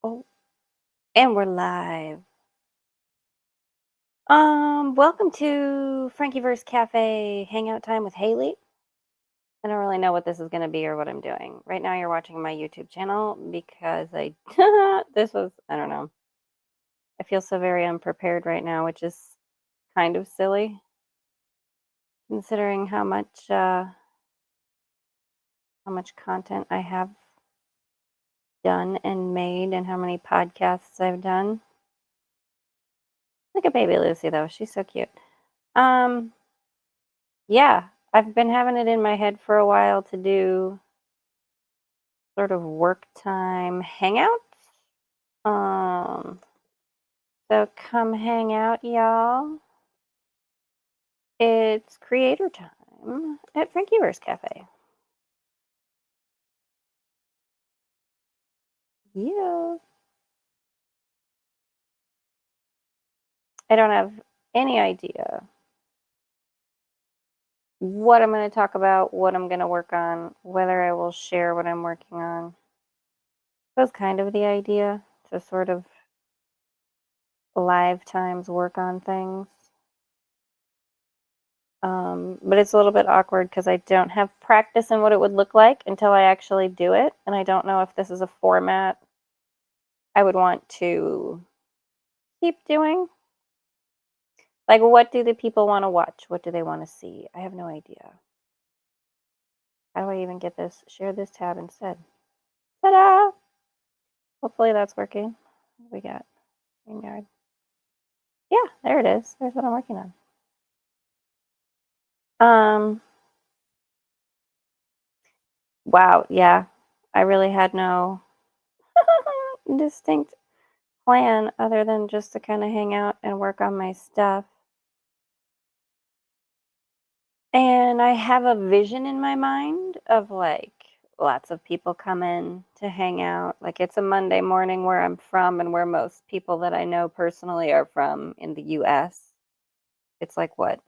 Oh, and we're live. Welcome to FrankiVerse Café Hangout time with Haleigh. I don't really know what this is going to be or what I'm doing. Right now you're watching my YouTube channel because I I don't know. I feel so very unprepared right now, which is kind of silly considering how much content I have done and made and how many podcasts I've done. Look at baby Lucy though. She's so cute. Um Yeah, I've been having it in my head for a while to do sort of work time hangouts. Um, so come hang out, y'all. It's creator time at FrankiVerse Café. Yeah. I don't have any idea what I'm going to talk about, what I'm going to work on, whether I will share what I'm working on. That's kind of the idea, to sort of live times work on things. But it's a little bit awkward because I don't have practice in what it would look like until I actually do it. And I don't know if this is a format I would want to keep doing. Like, what do the people want to watch? What do they want to see? I have no idea. How do I even get this? Share this tab instead. Ta-da! Hopefully that's working. What do we got? Yard. Yeah, there it is. There's what I'm working on. Wow, yeah. I really had no distinct plan other than just to kind of hang out and work on my stuff. And I have a vision in my mind of like lots of people come in to hang out. Like it's a Monday morning where I'm from and where most people that I know personally are from in the US. It's like what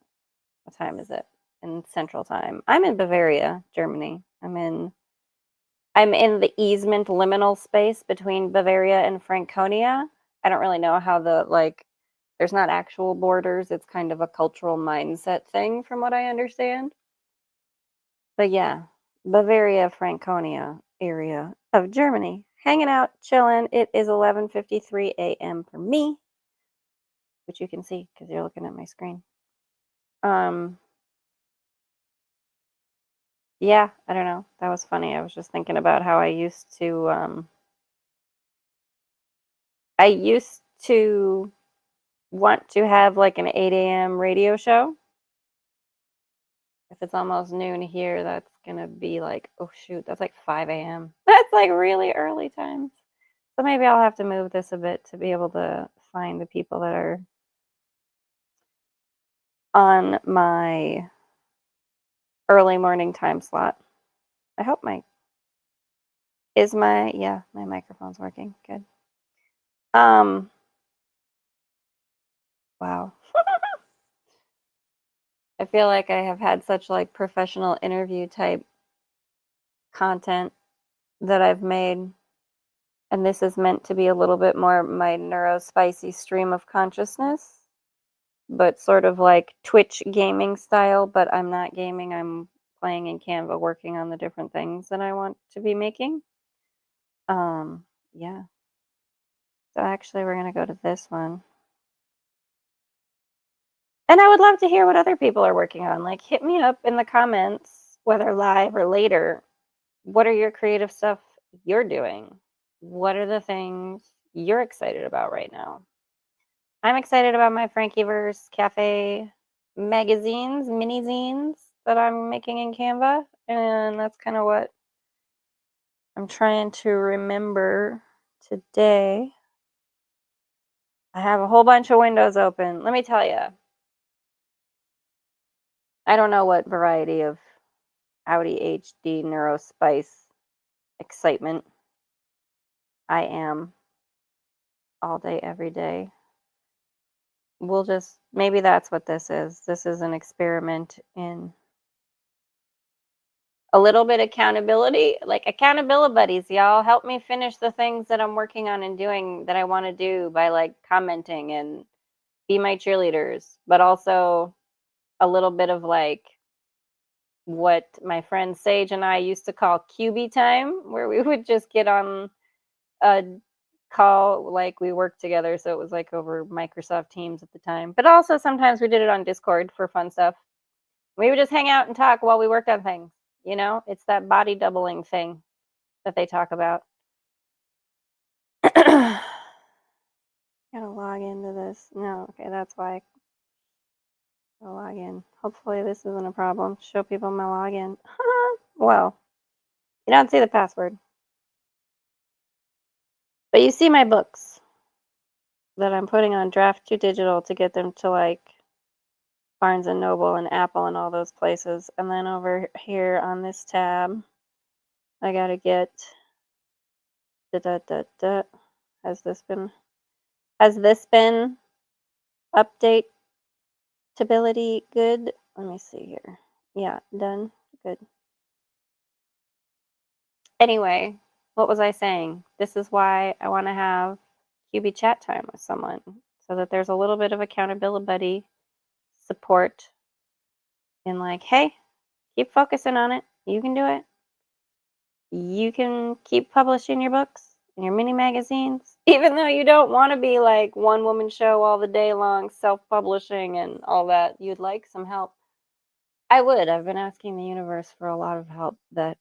time is it? In Central Time. I'm in Bavaria, Germany. I'm in the easement liminal space between Bavaria and Franconia. I don't really know how there's not actual borders. It's kind of a cultural mindset thing from what I understand. But yeah, Bavaria, Franconia area of Germany. Hanging out, chilling. It is 11:53 a.m. for me, which you can see because you're looking at my screen. Yeah, I don't know. That was funny. I was just thinking about how I used to want to have like an 8 a.m. radio show. If it's almost noon here, that's gonna be like, oh shoot, that's like 5 a.m. That's like really early times. So maybe I'll have to move this a bit to be able to find the people that are on my early morning time slot. I hope my microphone's working. Good. Wow. I feel like I have had such like professional interview type content that I've made, and this is meant to be a little bit more my neurospicy stream of consciousness, but sort of like Twitch gaming style, but I'm not gaming, I'm playing in Canva, working on the different things that I want to be making. Yeah. So actually we're gonna go to this one. And I would love to hear what other people are working on. Like hit me up in the comments, whether live or later. What are your creative stuff you're doing? What are the things you're excited about right now? I'm excited about my FrankiVerse Café magazines, mini zines that I'm making in Canva. And that's kind of what I'm trying to remember today. I have a whole bunch of windows open. Let me tell you, I don't know what variety of Audi HD neurospice excitement I am all day, every day. Maybe that's what this is. This is an experiment in a little bit accountability, like accountability buddies, y'all. Help me finish the things that I'm working on and doing that I want to do by like commenting and be my cheerleaders, but also a little bit of like what my friend Sage and I used to call QB time, where we would just get on a call, like we worked together, so it was like over Microsoft Teams at the time. But also sometimes we did it on Discord for fun stuff. We would just hang out and talk while we worked on things. It's that body doubling thing that they talk about. Gotta log into this. No, okay, that's why. I'll log in. Hopefully this isn't a problem. Show people my login. Well, you don't see the password. But you see my books that I'm putting on draft to digital to get them to like Barnes and Noble and Apple and all those places. And then over here on this tab, I gotta get Has this been updatability good? Let me see here. Yeah, done. Good. Anyway, what was I saying? This is why I want to have QB chat time with someone so that there's a little bit of accountability buddy support in like, hey, keep focusing on it. You can do it. You can keep publishing your books and your mini magazines, even though you don't want to be like one woman show all the day long, self-publishing and all that. You'd like some help. I would. I've been asking the universe for a lot of help that,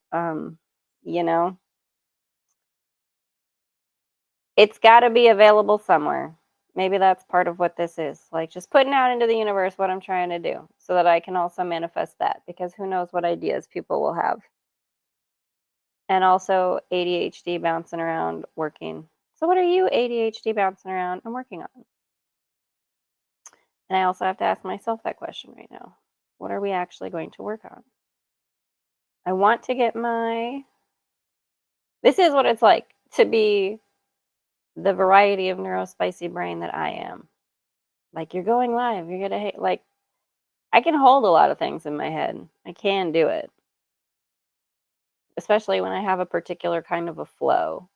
it's got to be available somewhere. Maybe that's part of what this is. Like just putting out into the universe what I'm trying to do so that I can also manifest that, because who knows what ideas people will have. And also ADHD bouncing around working. So what are you ADHD bouncing around and working on? And I also have to ask myself that question right now. What are we actually going to work on? I want to get this is what it's like to be the variety of neurospicy brain that I am. Like you're going live, you're gonna hate, like I can hold a lot of things in my head. I can do it, especially when I have a particular kind of a flow.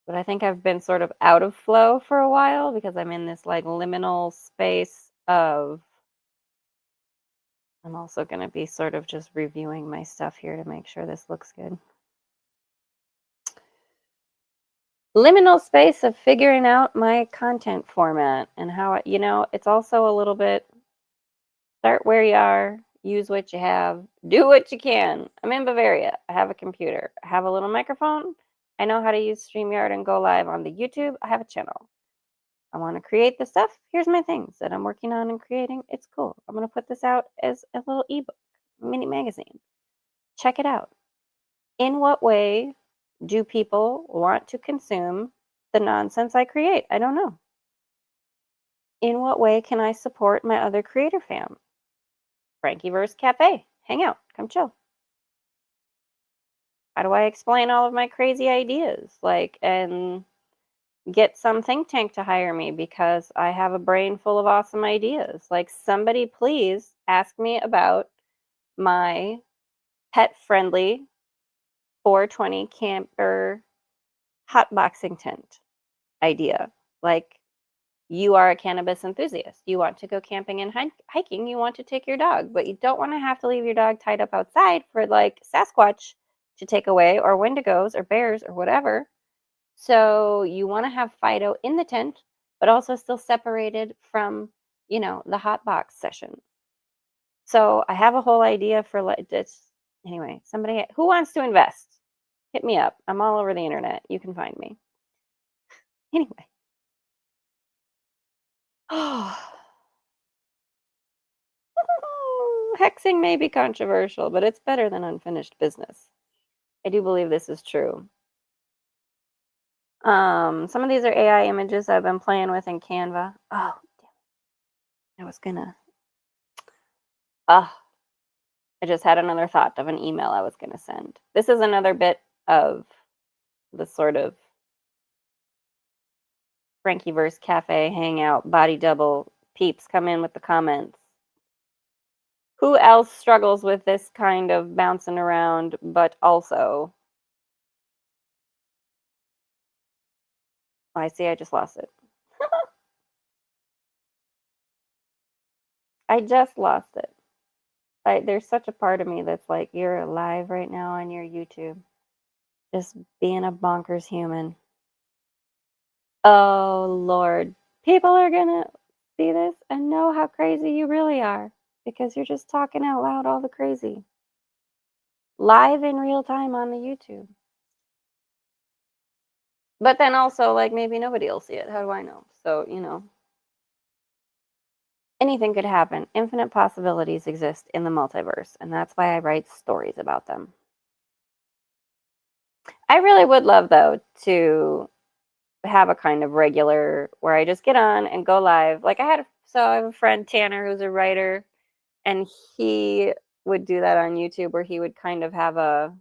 But I think I've been sort of out of flow for a while because I'm in this like liminal space of, I'm also going to be sort of just reviewing my stuff here to make sure this looks good. Liminal space of figuring out my content format and how, it's also a little bit start where you are, use what you have, do what you can. I'm in Bavaria. I have a computer. I have a little microphone. I know how to use StreamYard and go live on the YouTube. I have a channel. I want to create the stuff. Here's my things that I'm working on and creating. It's cool. I'm going to put this out as a little ebook, mini magazine. Check it out. In what way do people want to consume the nonsense I create? I don't know. In what way can I support my other creator fam? FrankiVerse Café. Hangout. Come chill. How do I explain all of my crazy ideas? And get some think tank to hire me because I have a brain full of awesome ideas. Like, somebody please ask me about my pet-friendly 420 camper hotboxing tent idea. Like, you are a cannabis enthusiast. You want to go camping and hiking. You want to take your dog, but you don't want to have to leave your dog tied up outside for like Sasquatch to take away, or wendigos or bears or whatever. So you want to have Fido in the tent, but also still separated from, the hot box session. So I have a whole idea for like this. Anyway, somebody who wants to invest, hit me up. I'm all over the internet. You can find me. Anyway. Hexing may be controversial, but it's better than unfinished business. I do believe this is true. Some of these are AI images I've been playing with in Canva. Oh, damn. I was gonna. I just had another thought of an email I was gonna send. This is another bit of the sort of FrankiVerse Cafe Hangout body double peeps come in with the comments. Who else struggles with this kind of bouncing around, but also I see I just lost it. I just lost it. There's such a part of me that's like, you're alive right now on your YouTube, just being a bonkers human. Oh, Lord. People are gonna see this and know how crazy you really are because you're just talking out loud all the crazy. Live in real time on the YouTube. But then also, like, maybe nobody will see it. How do I know? So, anything could happen. Infinite possibilities exist in the multiverse, and that's why I write stories about them. I really would love, though, to have a kind of regular where I just get on and go live. Like I have a friend Tanner who's a writer, and he would do that on YouTube where he would kind of have a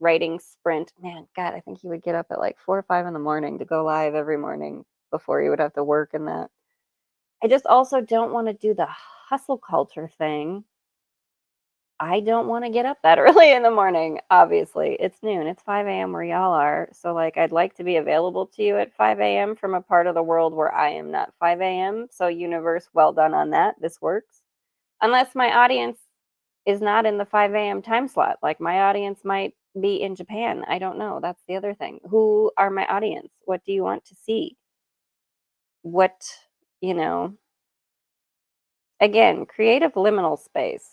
writing sprint. Man, God, I think he would get up at like 4 or 5 in the morning to go live every morning before he would have to work and that. I just also don't want to do the hustle culture thing. I don't want to get up that early in the morning. Obviously, it's noon. It's 5 a.m. where y'all are. So, like, I'd like to be available to you at 5 a.m. from a part of the world where I am not 5 a.m. So, universe, well done on that. This works. Unless my audience is not in the 5 a.m. time slot. Like, my audience might be in Japan. I don't know. That's the other thing. Who are my audience? What do you want to see? What, you know, again, creative liminal space.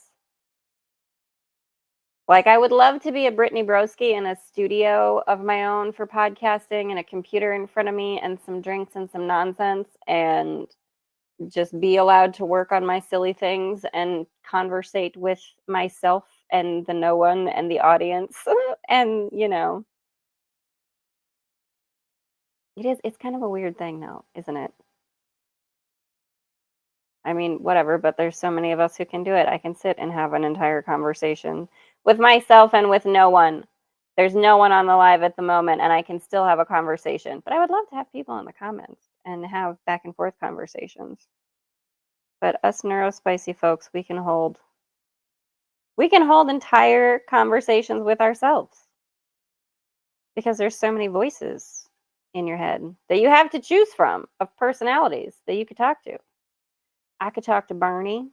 Like, I would love to be a Brittany Broski in a studio of my own for podcasting and a computer in front of me and some drinks and some nonsense and just be allowed to work on my silly things and conversate with myself and the no one and the audience. And, it's kind of a weird thing though, isn't it? I mean, whatever, but there's so many of us who can do it. I can sit and have an entire conversation with myself and with no one. There's no one on the live at the moment, and I can still have a conversation. But I would love to have people in the comments and have back and forth conversations. But us neurospicy folks, we can hold entire conversations with ourselves because there's so many voices in your head that you have to choose from of personalities that you could talk to. I could talk to Bernie.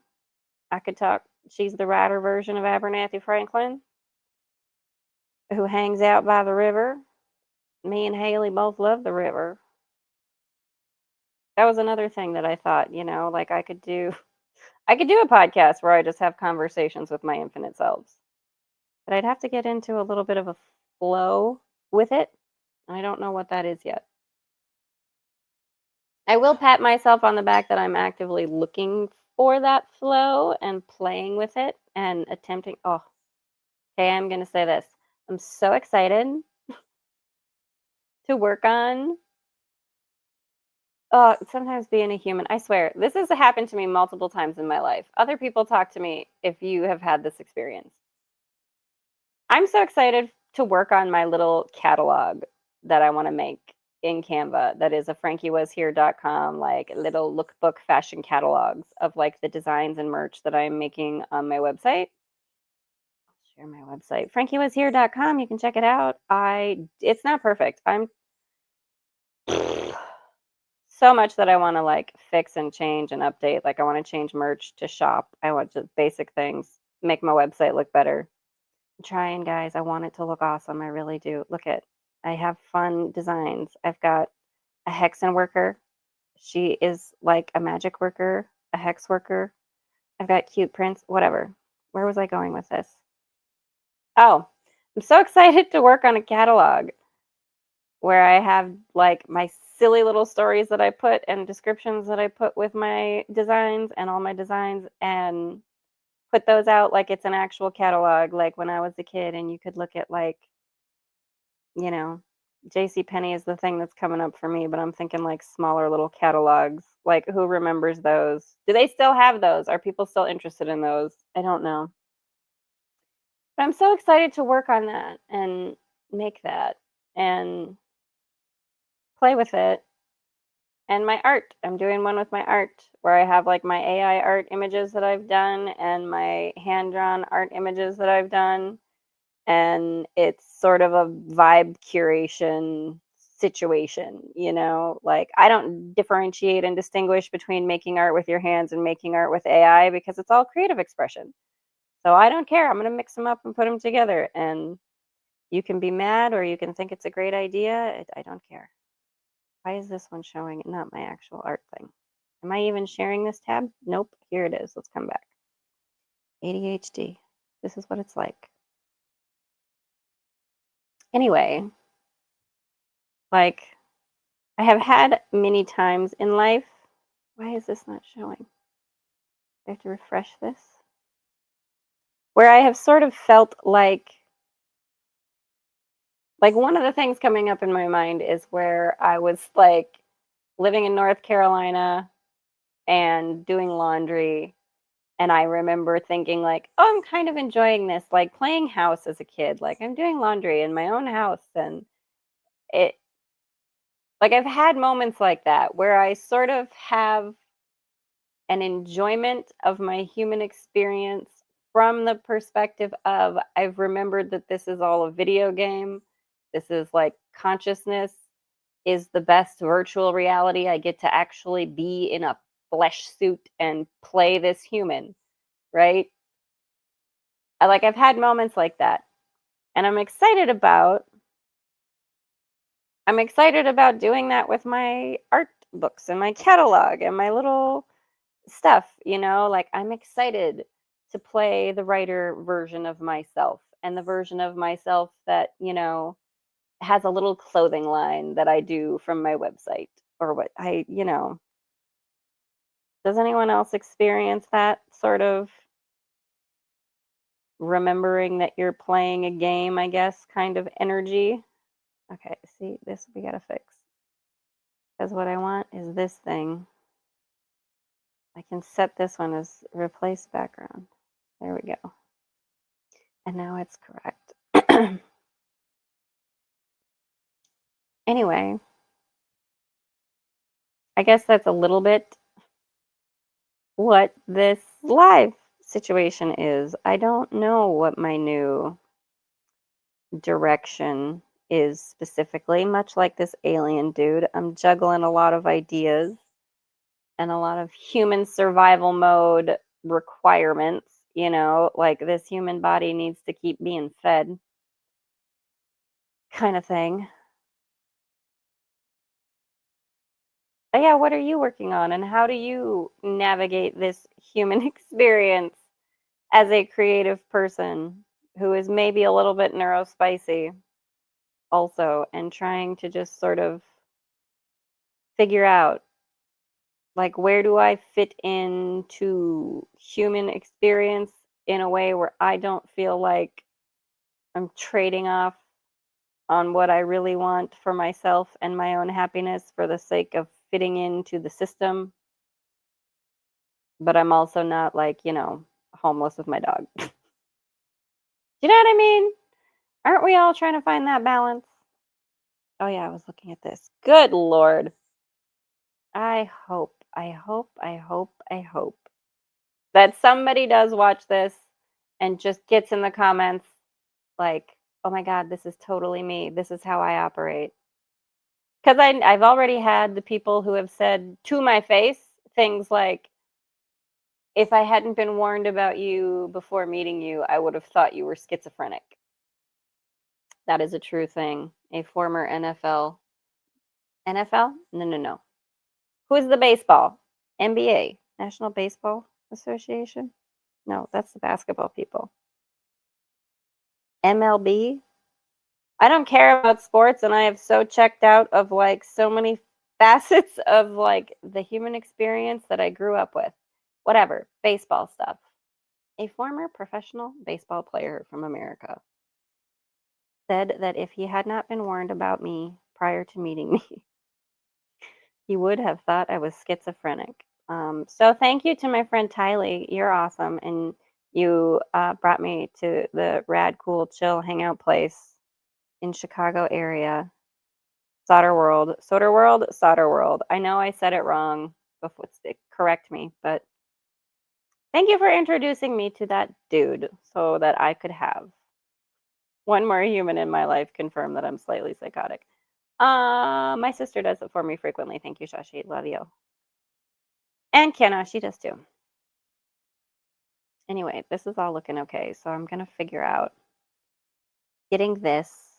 I could talk, she's the writer version of Abernathy Franklin, who hangs out by the river. Me and Haleigh both love the river. That was another thing that I thought, like I could do a podcast where I just have conversations with my infinite selves. But I'd have to get into a little bit of a flow with it. I don't know what that is yet. I will pat myself on the back that I'm actively looking for that flow and playing with it and attempting. Oh, okay, I'm going to say this. I'm so excited to work on. Sometimes being a human, I swear, this has happened to me multiple times in my life. Other people talk to me if you have had this experience. I'm so excited to work on my little catalog that I want to make in Canva. That is a FrankiWasHere.com, like little lookbook fashion catalogs of like the designs and merch that I'm making on my website. I'll share my website, FrankiWasHere.com. You can check it out. It's not perfect. I'm so much that I want to like fix and change and update. Like I want to change merch to shop. I want just basic things, make my website look better. I'm trying, guys. I want it to look awesome. I really do. I have fun designs. I've got a hexen worker. She is like a magic worker, a hex worker. I've got cute prints, whatever. Where was I going with this? Oh, I'm so excited to work on a catalog where I have like my silly little stories that I put and descriptions that I put with my designs and all my designs and put those out like it's an actual catalog, like when I was a kid and you could look at like, you know, J.C. Penney is the thing that's coming up for me, but I'm thinking like smaller little catalogs. Like who remembers those? Do they still have those? Are people still interested in those? I don't know. But I'm so excited to work on that and make that and play with it And my art. I'm doing one with my art where I have like my AI art images that I've done and my hand drawn art images that I've done. And it's sort of a vibe curation situation, like I don't differentiate and distinguish between making art with your hands and making art with AI because it's all creative expression. So I don't care. I'm going to mix them up and put them together. And you can be mad or you can think it's a great idea. I don't care. Why is this one showing and not my actual art thing? Am I even sharing this tab? Nope. Here it is. Let's come back. ADHD. This is what it's like. Anyway, like I have had many times in life. Why is this not showing? I have to refresh this. Where I have sort of felt like one of the things coming up in my mind is where I was like living in North Carolina and doing laundry. And I remember thinking like, oh, I'm kind of enjoying this, like playing house as a kid. Like I'm doing laundry in my own house. And it, like I've had moments like that where I sort of have an enjoyment of my human experience from the perspective of I've remembered that this is all a video game. This is like consciousness is the best virtual reality. I get to actually be in a flesh suit and play this human, right? I've had moments like that. And I'm excited about doing that with my art books and my catalog and my little stuff, like I'm excited to play the writer version of myself and the version of myself that, has a little clothing line that I do from my website or what does anyone else experience that sort of remembering that you're playing a game, I guess, kind of energy? Okay, see, this we gotta fix. Because what I want is this thing. I can set this one as replace background. There we go. And now it's correct. Anyway, I guess that's a little bit what this live situation is. I don't know what my new direction is specifically, much like this alien dude. I'm juggling a lot of ideas and a lot of human survival mode requirements, like this human body needs to keep being fed kind of thing. But yeah, what are you working on and how do you navigate this human experience as a creative person who is maybe a little bit neurospicy also and trying to just sort of figure out like where do I fit into human experience in a way where I don't feel like I'm trading off on what I really want for myself and my own happiness for the sake of fitting into the system, but I'm also not like, homeless with my dog. You know what I mean? Aren't we all trying to find that balance? Oh yeah, I was looking at this. Good Lord. I hope that somebody does watch this and just gets in the comments like, oh my God, this is totally me. This is how I operate. Because I've already had the people who have said to my face things like, if I hadn't been warned about you before meeting you, I would have thought you were schizophrenic. That is a true thing. A former NFL? No. Who is the baseball? NBA, National Baseball Association? No, that's the basketball people. MLB? I don't care about sports and I have so checked out of like so many facets of like the human experience that I grew up with. Whatever, baseball stuff. A former professional baseball player from America said that if he had not been warned about me prior to meeting me, he would have thought I was schizophrenic. So thank you to my friend Haleigh. You're awesome. And you brought me to the rad, cool, chill hangout place in Chicago area. Soderworld. I know I said it wrong. Before, correct me, but thank you for introducing me to that dude so that I could have one more human in my life confirm that I'm slightly psychotic. My sister does it for me frequently. Thank you, Shashi. Love you. And Kenna, she does too. Anyway, this is all looking okay. So I'm going to figure out getting this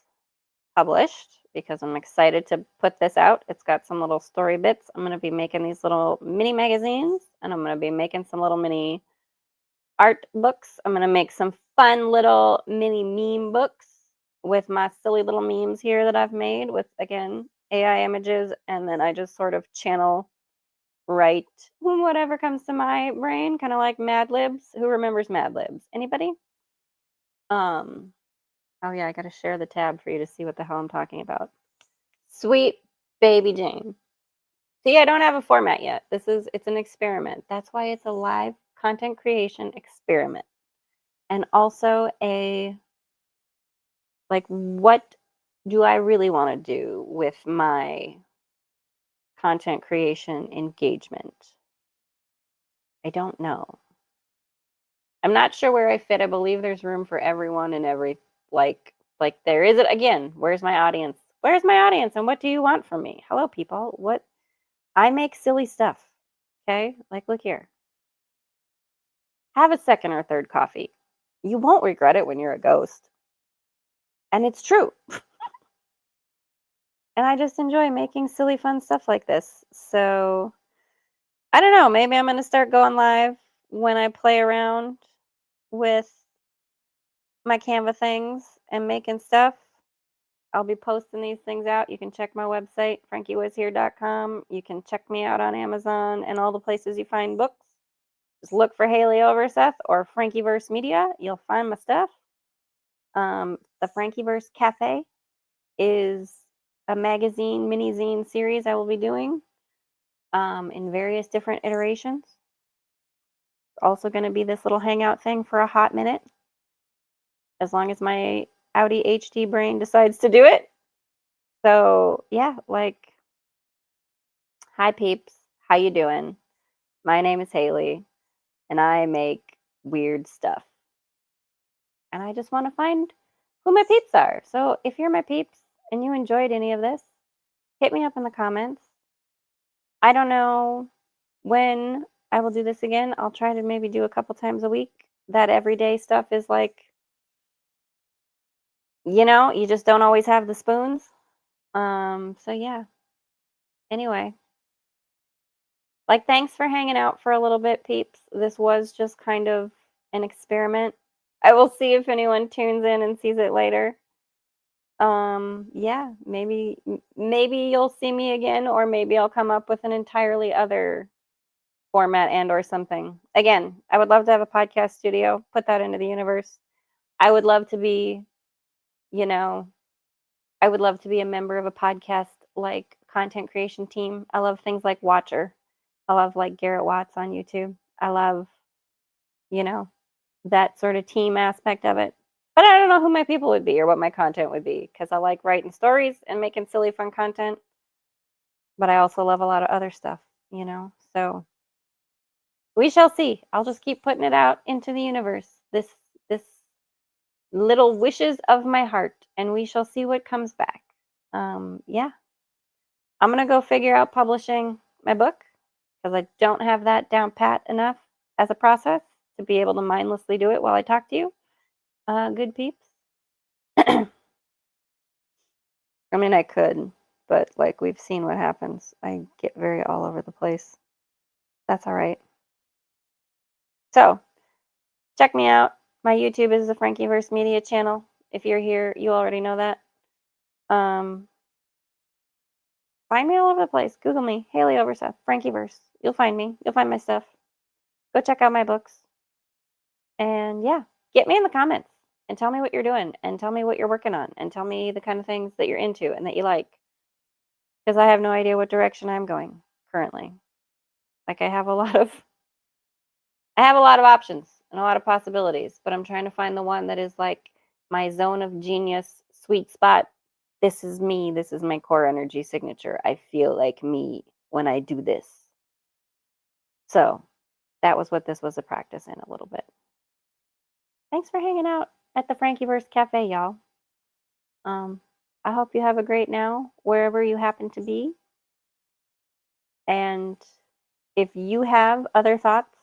published because I'm excited to put this out. It's got some little story bits. I'm going to be making these little mini magazines and I'm going to be making some little mini art books. I'm going to make some fun little mini meme books with my silly little memes here that I've made with, again, AI images. And then I just sort of channel write whatever comes to my brain, kind of like Mad Libs. Who remembers Mad Libs? Anybody? Oh yeah, I gotta share the tab for you to see what the hell I'm talking about. Sweet baby Jane. See, I don't have a format yet. It's an experiment. That's why it's a live content creation experiment. And also what do I really want to do with my content creation engagement? I don't know. I'm not sure where I fit. I believe there's room for everyone and every like there is it again. Where's my audience? Where's my audience and what do you want from me? Hello people. What I make silly stuff. Okay? Like look here. Have a second or third coffee. You won't regret it when you're a ghost. And it's true. And I just enjoy making silly fun stuff like this. So I don't know, maybe I'm going to start going live when I play around with my Canva things and making stuff. I'll be posting these things out. You can check my website, FrankiWasHere.com. You can check me out on Amazon and all the places you find books. Just look for Haleigh Overseth or FrankiVerse Media. You'll find my stuff. The FrankiVerse Café is a magazine, mini-zine series I will be doing in various different iterations. Also going to be this little hangout thing for a hot minute, as long as my Audi HD brain decides to do it. So yeah, like, hi peeps, how you doing? My name is Haleigh, and I make weird stuff. And I just want to find who my peeps are. So if you're my peeps and you enjoyed any of this, hit me up in the comments. I don't know when I will do this again. I'll try to maybe do a couple times a week. That everyday stuff is like, you just don't always have the spoons. So yeah. Anyway, like, thanks for hanging out for a little bit, peeps. This was just kind of an experiment. I will see if anyone tunes in and sees it later. Yeah, maybe you'll see me again, or maybe I'll come up with an entirely other format and or something. Again, I would love to have a podcast studio, put that into the universe. I would love to be, I would love to be a member of a podcast like content creation team. I love things like Watcher. I love like Garrett Watts on YouTube. I love, that sort of team aspect of it. But I don't know who my people would be or what my content would be, because I like writing stories and making silly, fun content. But I also love a lot of other stuff, So we shall see. I'll just keep putting it out into the universe. This little wishes of my heart, and we shall see what comes back. Yeah. I'm going to go figure out publishing my book because I don't have that down pat enough as a process to be able to mindlessly do it while I talk to you. Good peeps. I mean, I could, but like we've seen what happens. I get very all over the place. That's all right. So, check me out. My YouTube is the FrankiVerse Media channel. If you're here, you already know that. Find me all over the place. Google me, Haleigh Overseth, FrankiVerse. You'll find me. You'll find my stuff. Go check out my books. And yeah, get me in the comments and tell me what you're doing and tell me what you're working on and tell me the kind of things that you're into and that you like. Because I have no idea what direction I'm going currently. Like I have a lot of options and a lot of possibilities, but I'm trying to find the one that is like my zone of genius, sweet spot this is me. This is my core energy signature. I feel like me when I do this. So that was what this was a practice in a little bit. Thanks for hanging out at the FrankiVerse Café, y'all. I hope you have a great now wherever you happen to be. And if you have other thoughts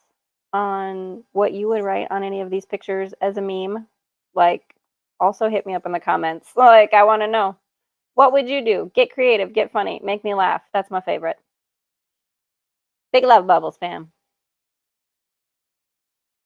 on what you would write on any of these pictures as a meme, like, also hit me up in the comments. Like, I want to know. What would you do? Get creative, get funny, make me laugh. That's my favorite. Big love bubbles, fam.